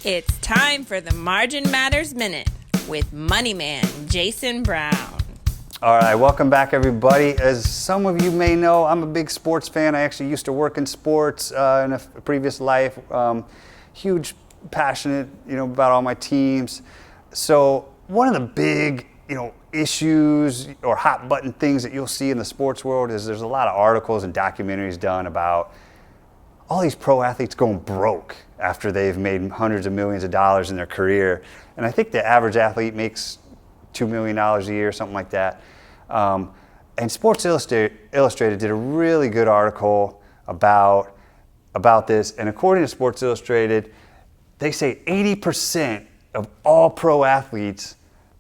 It's time for the Margin Matters Minute with Money Man Jason Brown. All right, welcome back, everybody. As some of you may know, I'm a big sports fan. I actually used to work in sports in a previous life. Huge, passionate, about all my teams. So one of the big, issues or hot button things that you'll see in the sports world is there's a lot of articles and documentaries done about all these pro athletes going broke after they've made hundreds of millions of dollars in their career. And I think the average athlete makes $2 million a year, something like that. And Sports Illustrated did a really good article about this. And according to Sports Illustrated, they say 80% of all pro athletes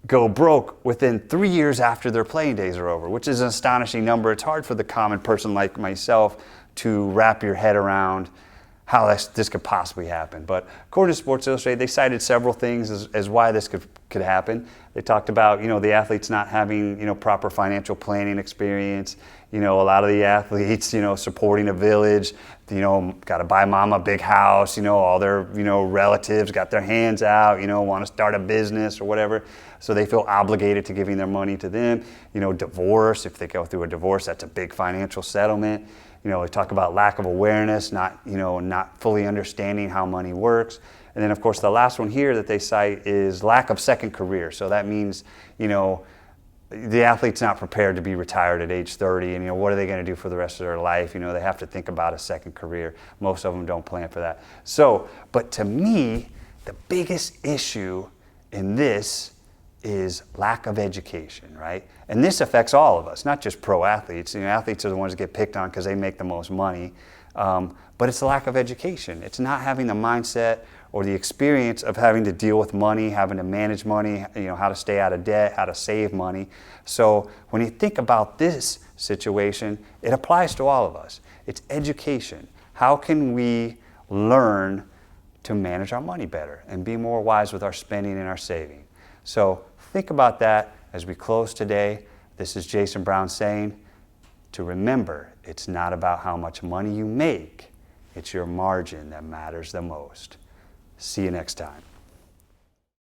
go broke within 3 years after their playing days are over, which is an astonishing number. It's hard for the common person like myself to wrap your head around how this could possibly happen. But according to Sports Illustrated, they cited several things as why this could happen. They talked about, the athletes not having, proper financial planning experience. A lot of the athletes, supporting a village, got to buy mom a big house, all their, relatives got their hands out, want to start a business or whatever. So they feel obligated to giving their money to them. Divorce, if they go through a divorce, that's a big financial settlement. They talk about lack of awareness, not fully understanding how money works. And then, of course, the last one here that they cite is lack of second career. So that means, the athlete's not prepared to be retired at age 30. And, what are they going to do for the rest of their life? They have to think about a second career. Most of them don't plan for that. So, but to me, the biggest issue in this is lack of education, right? And this affects all of us, not just pro athletes. Athletes are the ones that get picked on because they make the most money. But it's the lack of education. It's not having the mindset or the experience of having to deal with money, having to manage money, how to stay out of debt, how to save money. So when you think about this situation, it applies to all of us. It's education. How can we learn to manage our money better and be more wise with our spending and our saving? So think about that as we close today. This is Jason Brown saying to remember, it's not about how much money you make. It's your margin that matters the most. See you next time.